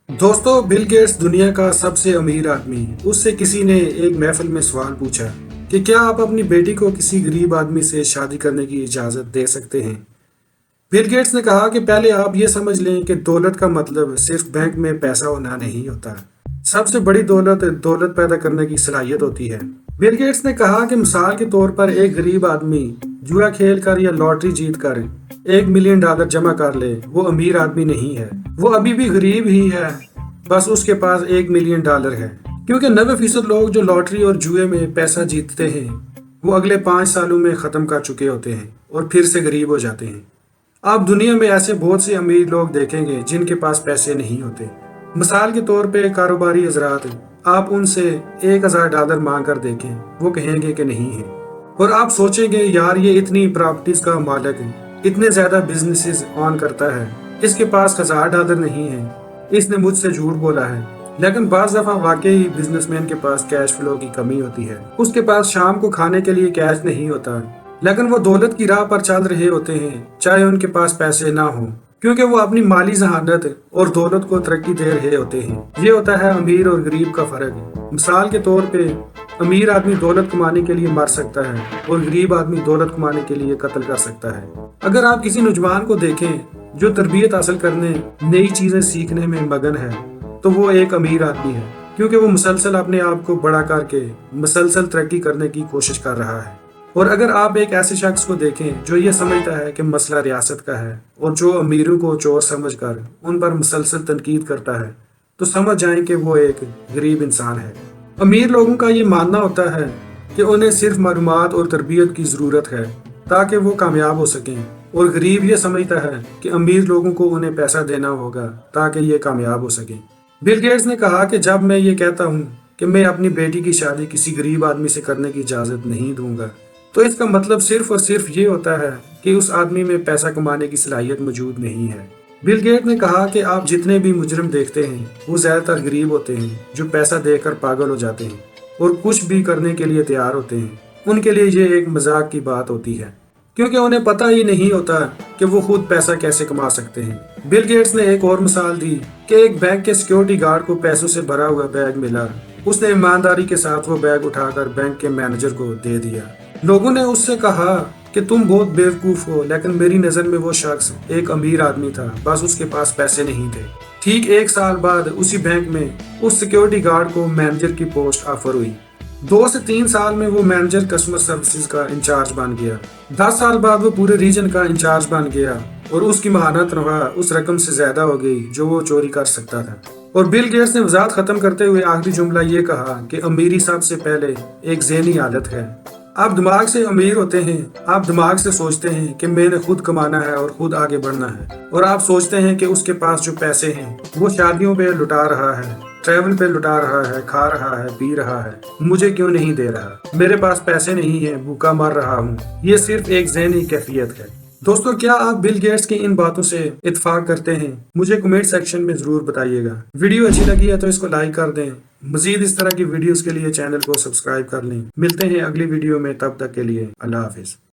दोस्तों, Bill Gates दुनिया का सबसे अमीर आदमी। उससे किसी ने एक महफिल में सवाल पूछा कि क्या आप अपनी बेटी को किसी गरीब आदमी से शादी करने की इजाज़त दे सकते हैं। बिल गेट्स ने कहा कि पहले आप ये समझ लें कि दौलत का मतलब सिर्फ बैंक में पैसा होना नहीं होता। सबसे बड़ी दौलत दौलत पैदा करने की सलाहियत होती है। बिल गेट्स ने कहा कि मिसाल के तौर पर एक गरीब आदमी जुआ खेल कर या लॉटरी जीत कर $1 मिलियन जमा कर ले, वो अमीर आदमी नहीं है, वो अभी भी गरीब ही है, बस उसके पास $1 मिलियन है। क्योंकि 90% लोग जो लॉटरी और जुए में पैसा जीतते हैं वो अगले 5 सालों में ख़त्म कर चुके होते हैं और फिर से गरीब हो जाते हैं। आप दुनिया में ऐसे बहुत से अमीर लोग देखेंगे जिनके पास पैसे नहीं होते। मिसाल के तौर पे कारोबारी हजरात, आप उनसे $1000 मांग कर देखें, वो कहेंगे कि नहीं है। और आप सोचेंगे यार ये इतनी प्रॉपर्टीज का मालिक है, इतने ज्यादा बिजनेसेस ऑन करता है, इसके पास $1000 नहीं है, इसने मुझसे झूठ बोला है। लेकिन बाज दफा वाकई बिजनेसमैन के पास कैश फ्लो की कमी होती है, उसके पास शाम को खाने के लिए कैश नहीं होता, लेकिन वो दौलत की राह पर चल रहे होते हैं चाहे उनके पास पैसे ना हो, क्योंकि वो अपनी माली जहानत और दौलत को तरक्की दे रहे होते हैं। ये होता है अमीर और गरीब का फर्क। मिसाल के तौर पे अमीर आदमी दौलत कमाने के लिए मर सकता है और गरीब आदमी दौलत कमाने के लिए कत्ल कर सकता है। अगर आप किसी नौजवान को देखें जो तरबियत हासिल करने, नई चीजें सीखने में मगन है, तो वो एक अमीर आदमी है, क्योंकि वो मुसलसल अपने आप को बड़ा करके मुसलसल तरक्की करने की कोशिश कर रहा है। और अगर आप एक ऐसे शख्स को देखें जो ये समझता है कि मसला रियासत का है और जो अमीरों को चोर समझकर उन पर मुसलसल तनकीद करता है, तो समझ जाएं कि वो एक गरीब इंसान है। अमीर लोगों का ये मानना होता है कि उन्हें सिर्फ मालूमात और तरबियत की ज़रूरत है ताकि वो कामयाब हो सकें, और गरीब ये समझता है कि अमीर लोगों को उन्हें पैसा देना होगा ताकि ये कामयाब हो सकें। बिल गेट्स ने कहा कि जब मैं ये कहता हूँ कि मैं अपनी बेटी की शादी किसी गरीब आदमी से करने की इजाज़त नहीं दूंगा, तो इसका मतलब सिर्फ और सिर्फ ये होता है कि उस आदमी में पैसा कमाने की सलाहियत मौजूद नहीं है। बिल गेट ने कहा कि आप जितने भी मुजरिम देखते हैं वो ज्यादातर गरीब होते हैं जो पैसा देकर पागल हो जाते हैं और कुछ भी करने के लिए तैयार होते हैं। उनके लिए ये एक मजाक की बात होती है, क्योंकि उन्हें पता ही नहीं होता कि वो खुद पैसा कैसे कमा सकते हैं। बिल गेट्स ने एक और मिसाल दी कि एक बैंक के सिक्योरिटी गार्ड को पैसों से भरा हुआ बैग मिला। उसने ईमानदारी के साथ वो बैग उठाकर बैंक के मैनेजर को दे दिया। लोगों ने उससे कहा कि तुम बहुत बेवकूफ हो, लेकिन मेरी नजर में वो शख्स एक अमीर आदमी था, बस उसके पास पैसे नहीं थे। ठीक 1 साल बाद उसी बैंक में उस सिक्योरिटी गार्ड को मैनेजर की पोस्ट ऑफर हुई। 2 से 3 साल में वो मैनेजर कस्टमर सर्विसेज का इंचार्ज बन गया। 10 साल बाद वो पूरे रीजन का इंचार्ज बन गया और उसकी महारत तनख्वाह उस रकम से ज्यादा हो गई जो वो चोरी कर सकता था। और बिल गेट्स ने वजाहत खत्म करते हुए आखिरी जुमला ये कहा कि अमीरी सबसे पहले एक ज़हनी आदत है। आप दिमाग से अमीर होते हैं, आप दिमाग से सोचते हैं कि मैंने खुद कमाना है और खुद आगे बढ़ना है, और आप सोचते हैं कि उसके पास जो पैसे हैं वो शादियों पे लुटा रहा है, ट्रैवल पे लुटा रहा है, खा रहा है, पी रहा है, मुझे क्यों नहीं दे रहा, मेरे पास पैसे नहीं है, भूखा मर रहा हूँ। ये सिर्फ एक ज़हनी कैफियत है। दोस्तों, क्या आप बिल गेट्स की इन बातों से इत्तेफाक करते हैं? मुझे कमेंट सेक्शन में जरूर बताइएगा। वीडियो अच्छी लगी है तो इसको लाइक कर दें। मजीद इस तरह की वीडियोस के लिए चैनल को सब्सक्राइब कर लें। मिलते हैं अगली वीडियो में, तब तक के लिए अल्लाह हाफिज।